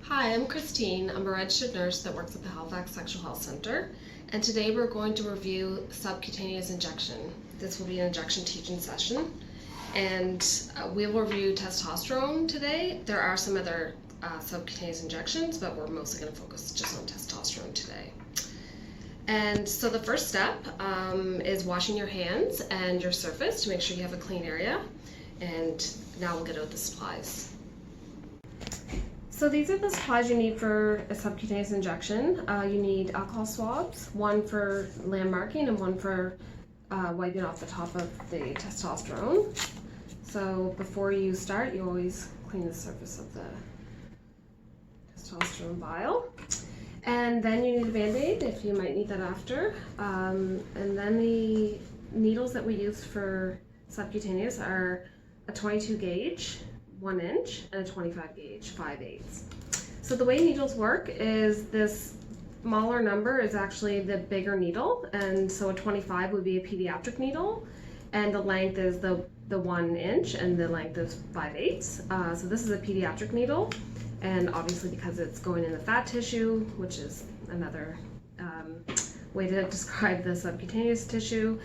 Hi, I'm Christine. I'm a registered nurse that works at the Halifax Sexual Health Center, and today we're going to review subcutaneous injection. This will be an injection teaching session, and we will review testosterone today. There are some other subcutaneous injections, but we're mostly going to focus just on testosterone today. And so the first step is washing your hands and your surface to make sure you have a clean area, and now we'll get out the supplies. So these are the supplies you need for a subcutaneous injection. You need alcohol swabs, one for landmarking and one for wiping off the top of the testosterone. So before you start, you always clean the surface of the testosterone vial. And then you need a Band-Aid if you might need that after. And then the needles that we use for subcutaneous are a 22 gauge, 1 inch, and a 25 gauge, 5/8. So the way needles work is this smaller number is actually the bigger needle, and so a 25 would be a pediatric needle, and the length is the 1 inch, and the length is 5/8. So this is a pediatric needle, and obviously because it's going in the fat tissue, which is another way to describe the subcutaneous tissue,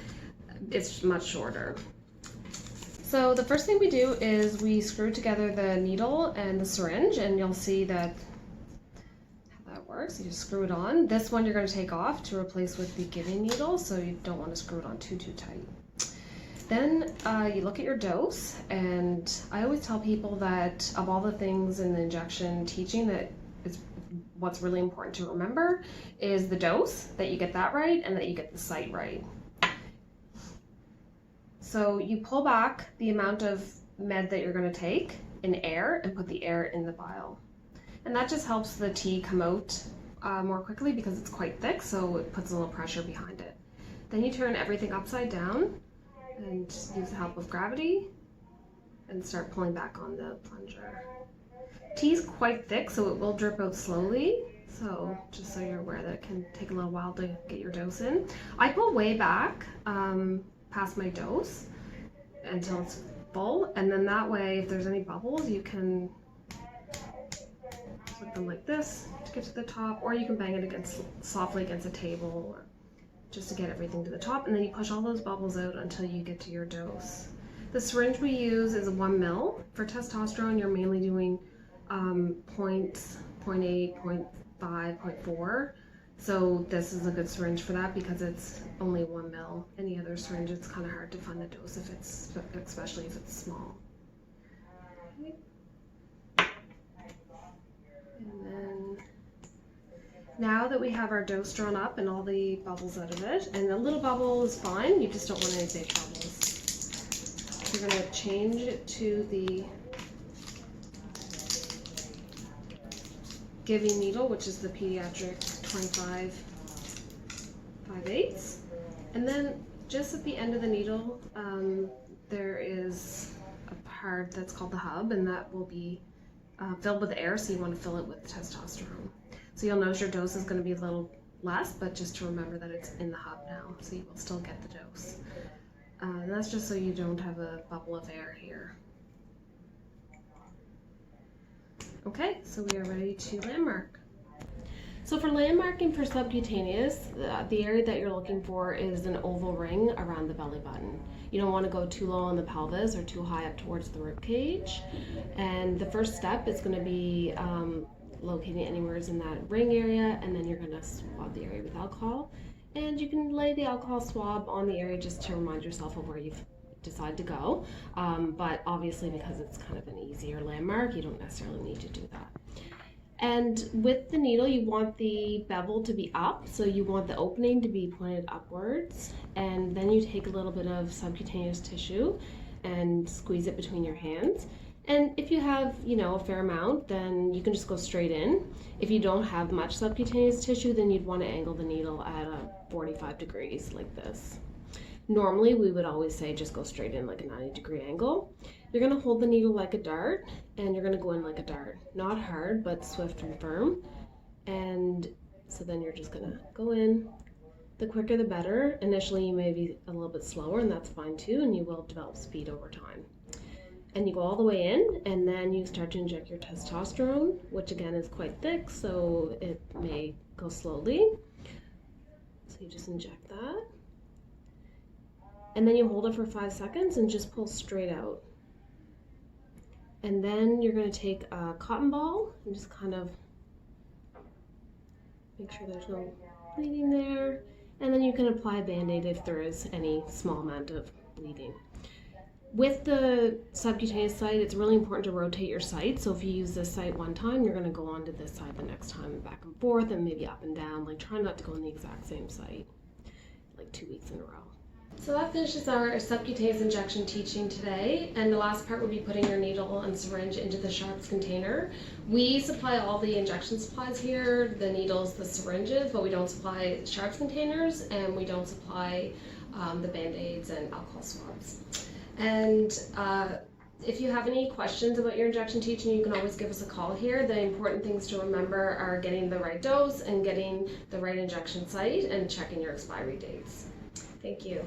it's much shorter. So the first thing we do is we screw together the needle and the syringe, and you'll see that how that works. You just screw it on. This one you're going to take off to replace with the giving needle, so you don't want to screw it on too tight. Then you look at your dose, and I always tell people that of all the things in the injection teaching, that is what's really important to remember is the dose, that you get that right, and that you get the site right. So you pull back the amount of med that you're going to take in air and put the air in the vial. And that just helps the tea come out more quickly because it's quite thick, so it puts a little pressure behind it. Then you turn everything upside down and use the help of gravity and start pulling back on the plunger. Tea is quite thick, so it will drip out slowly. So just so you're aware that it can take a little while to get your dose in. I pull way back past my dose until it's full, and then that way if there's any bubbles you can put them like this to get to the top, or you can bang it softly against a table just to get everything to the top, and then you push all those bubbles out until you get to your dose. The syringe we use is a 1 ml. For testosterone you're mainly doing 0.8, 0.5, 0.4. So this is a good syringe for that because it's only 1 ml. Any other syringe, it's kind of hard to find a dose especially if it's small. Okay. And then now that we have our dose drawn up and all the bubbles out of it, and a little bubble is fine, you just don't want any big bubbles. You're going to change it to the giving needle, which is the pediatric 25 5/8, and then just at the end of the needle there is a part that's called the hub, and that will be filled with air, so you want to fill it with testosterone. So you'll notice your dose is going to be a little less, but just to remember that it's in the hub now, so you will still get the dose. And that's just so you don't have a bubble of air here. Okay, so we are ready to landmark. So for landmarking for subcutaneous, the area that you're looking for is an oval ring around the belly button. You don't want to go too low on the pelvis or too high up towards the rib cage. And the first step is going to be locating anywhere in that ring area, and then you're going to swab the area with alcohol. And you can lay the alcohol swab on the area just to remind yourself of where you've decide to go, but obviously because it's kind of an easier landmark, you don't necessarily need to do that. And with the needle, you want the bevel to be up, so you want the opening to be pointed upwards, and then you take a little bit of subcutaneous tissue and squeeze it between your hands. And if you have, a fair amount, then you can just go straight in. If you don't have much subcutaneous tissue, then you'd want to angle the needle at 45 degrees like this. Normally, we would always say just go straight in like a 90-degree angle. You're going to hold the needle like a dart, and you're going to go in like a dart. Not hard, but swift and firm. And so then you're just going to go in. The quicker the better. Initially, you may be a little bit slower, and that's fine too, and you will develop speed over time. And you go all the way in, and then you start to inject your testosterone, which again is quite thick, so it may go slowly. So you just inject that. And then you hold it for 5 seconds and just pull straight out. And then you're going to take a cotton ball and just kind of make sure there's no bleeding there. And then you can apply a Band-Aid if there is any small amount of bleeding. With the subcutaneous site, it's really important to rotate your site. So if you use this site one time, you're going to go on to this side the next time, and back and forth, and maybe up and down. Like, try not to go on the exact same site, like 2 weeks in a row. So that finishes our subcutaneous injection teaching today, and the last part would be putting your needle and syringe into the Sharps container. We supply all the injection supplies here, the needles, the syringes, but we don't supply Sharps containers, and we don't supply the Band-Aids and alcohol swabs. And if you have any questions about your injection teaching, you can always give us a call here. The important things to remember are getting the right dose and getting the right injection site and checking your expiry dates. Thank you.